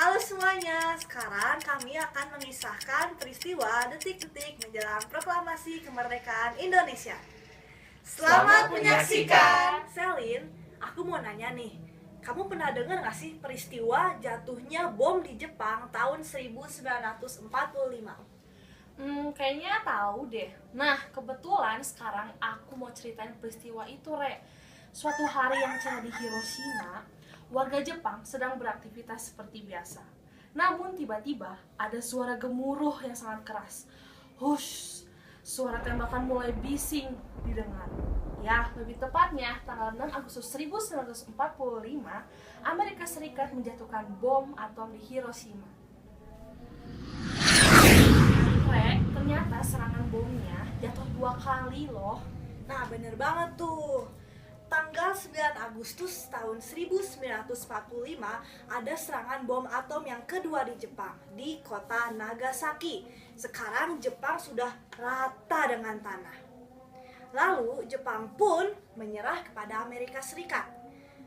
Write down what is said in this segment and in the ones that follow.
Halo semuanya, sekarang kami akan mengisahkan peristiwa detik-detik menjelang proklamasi kemerdekaan Indonesia. Selamat menyaksikan! Selin, aku mau nanya nih, kamu pernah dengar gak sih peristiwa jatuhnya bom di Jepang tahun 1945? Kayaknya tahu deh. Nah, kebetulan sekarang aku mau ceritain peristiwa itu, Re. Suatu hari yang cerah di Hiroshima, warga Jepang sedang beraktivitas seperti biasa. Namun tiba-tiba ada suara gemuruh yang sangat keras. Hush, suara tembakan mulai bising didengar. Ya, lebih tepatnya tanggal 6 Agustus 1945, Amerika Serikat menjatuhkan bom atom di Hiroshima. Ternyata serangan bomnya jatuh 2 kali loh. Nah, bener banget tuh. Tanggal 9 Agustus tahun 1945 ada serangan bom atom yang kedua di Jepang, di kota Nagasaki. Sekarang Jepang sudah rata dengan tanah. Lalu Jepang pun menyerah kepada Amerika Serikat.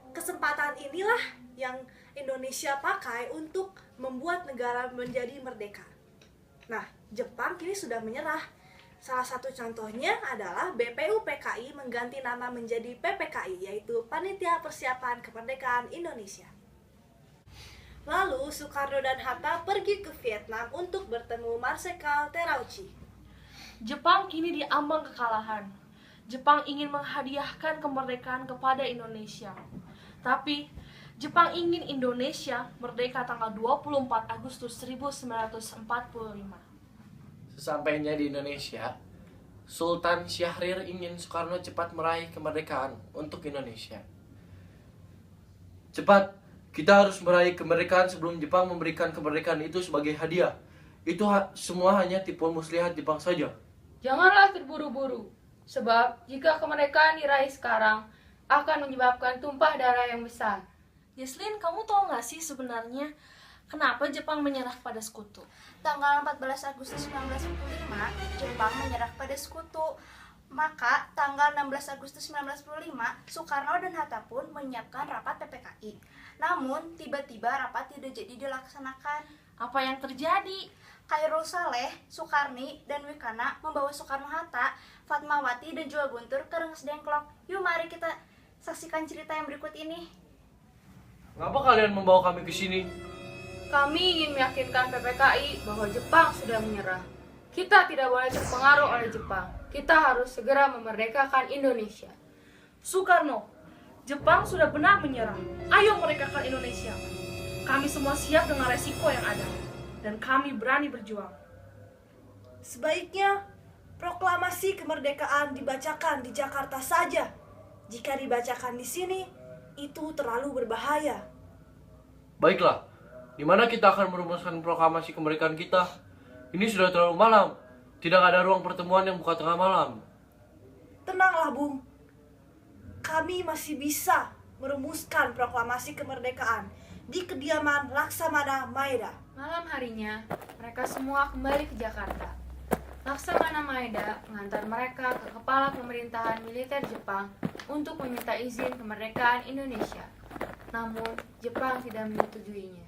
Kesempatan inilah yang Indonesia pakai untuk membuat negara menjadi merdeka. Nah, Jepang kini sudah menyerah. Salah satu contohnya adalah BPUPKI mengganti nama menjadi PPKI, yaitu Panitia Persiapan Kemerdekaan Indonesia. Lalu Soekarno dan Hatta pergi ke Vietnam untuk bertemu Marsekal Terauchi. Jepang kini diambang kekalahan. Jepang ingin menghadiahkan kemerdekaan kepada Indonesia. Tapi Jepang ingin Indonesia merdeka tanggal 24 Agustus 1945. Sesampainya di Indonesia, Sultan Syahrir ingin Soekarno cepat meraih kemerdekaan untuk Indonesia. Cepat, kita harus meraih kemerdekaan sebelum Jepang memberikan kemerdekaan itu sebagai hadiah. Itu semua hanya tipuan muslihat Jepang saja. Janganlah terburu-buru, sebab jika kemerdekaan diraih sekarang, akan menyebabkan tumpah darah yang besar. Yeslin, kamu tahu nggak sih sebenarnya kenapa Jepang menyerah pada sekutu? Tanggal 14 Agustus 1945, Jepang menyerah pada sekutu. Maka, tanggal 16 Agustus 1945, Soekarno dan Hatta pun menyiapkan rapat PPKI. Namun, tiba-tiba rapat tidak jadi dilaksanakan. Apa yang terjadi? Khairul Saleh, Soekarni, dan Wikana membawa Soekarno-Hatta, Fatmawati, dan juga Guntur ke Rengas Dengklok. Yuk, mari kita saksikan cerita yang berikut ini. Mengapa kalian membawa kami ke sini? Kami ingin meyakinkan PPKI bahwa Jepang sudah menyerah. Kita tidak boleh terpengaruh oleh Jepang. Kita harus segera memerdekakan Indonesia. Soekarno, Jepang sudah benar menyerah. Ayo merdekakan Indonesia. Kami semua siap dengan resiko yang ada. Dan kami berani berjuang. Sebaiknya proklamasi kemerdekaan dibacakan di Jakarta saja. Jika dibacakan di sini, itu terlalu berbahaya. Baiklah, di mana kita akan merumuskan proklamasi kemerdekaan kita? Ini sudah terlalu malam. Tidak ada ruang pertemuan yang buka tengah malam. Tenanglah, Bung. Kami masih bisa merumuskan proklamasi kemerdekaan di kediaman Laksamana Maeda. Malam harinya, mereka semua kembali ke Jakarta. Laksamana Maeda mengantar mereka ke kepala pemerintahan militer Jepang untuk meminta izin kemerdekaan Indonesia. Namun, Jepang tidak menyetujuinya.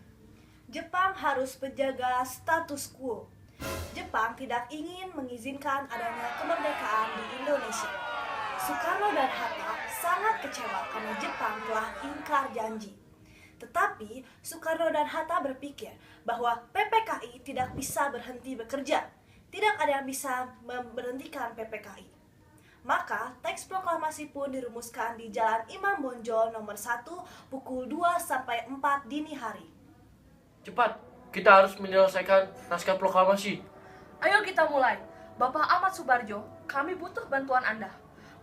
Jepang harus menjaga status quo. Jepang tidak ingin mengizinkan adanya kemerdekaan di Indonesia. Soekarno dan Hatta sangat kecewa karena Jepang telah ingkar janji. Tetapi Soekarno dan Hatta berpikir bahwa PPKI tidak bisa berhenti bekerja. Tidak ada yang bisa memberhentikan PPKI. Maka teks proklamasi pun dirumuskan di Jalan Imam Bonjol nomor 1 pukul 2-4 dini hari. Cepat, kita harus menyelesaikan naskah proklamasi. Ayo kita mulai. Bapak Ahmad Subarjo, kami butuh bantuan Anda.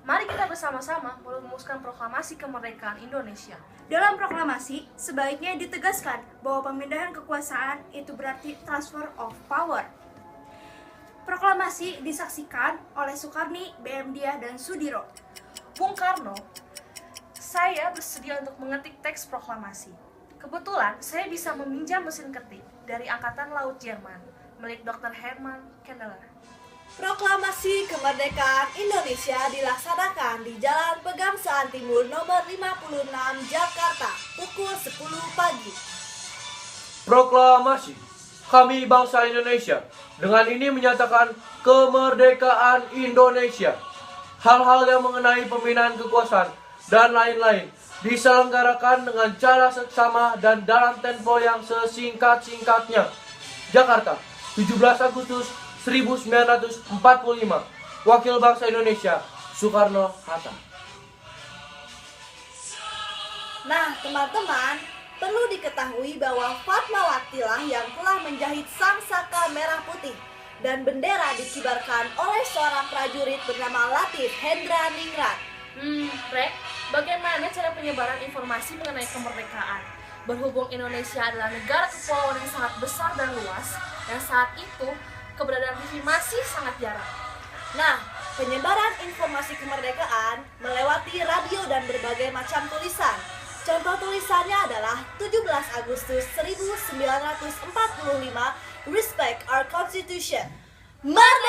Mari kita bersama-sama merumuskan proklamasi kemerdekaan Indonesia. Dalam proklamasi, sebaiknya ditegaskan bahwa pemindahan kekuasaan itu berarti transfer of power. Proklamasi disaksikan oleh Soekarni, BM Diah, dan Sudiro. Bung Karno, saya bersedia untuk mengetik teks proklamasi. Kebetulan saya bisa meminjam mesin ketik dari Angkatan Laut Jerman milik Dr. Hermann Kenneler. Proklamasi kemerdekaan Indonesia dilaksanakan di Jalan Pegangsaan Timur nomor 56 Jakarta pukul 10 pagi. Proklamasi kami bangsa Indonesia dengan ini menyatakan kemerdekaan Indonesia. Hal-hal yang mengenai pembinaan kekuasaan dan lain-lain diselenggarakan dengan cara seksama dan dalam tempo yang sesingkat-singkatnya. Jakarta, 17 Agustus 1945. Wakil bangsa Indonesia, Soekarno-Hatta. Nah, teman-teman, perlu diketahui bahwa Fatmawati lah yang telah menjahit sang saka merah putih dan bendera dikibarkan oleh seorang prajurit bernama Latif Hendra Ningrat. Rek, bagaimana cara penyebaran informasi mengenai kemerdekaan? Berhubung Indonesia adalah negara kepulauan yang sangat besar dan luas, dan saat itu keberadaan TV masih sangat jarang. Nah, penyebaran informasi kemerdekaan melewati radio dan berbagai macam tulisan. Contoh tulisannya adalah 17 Agustus 1945, Respect Our Constitution. Merdeka!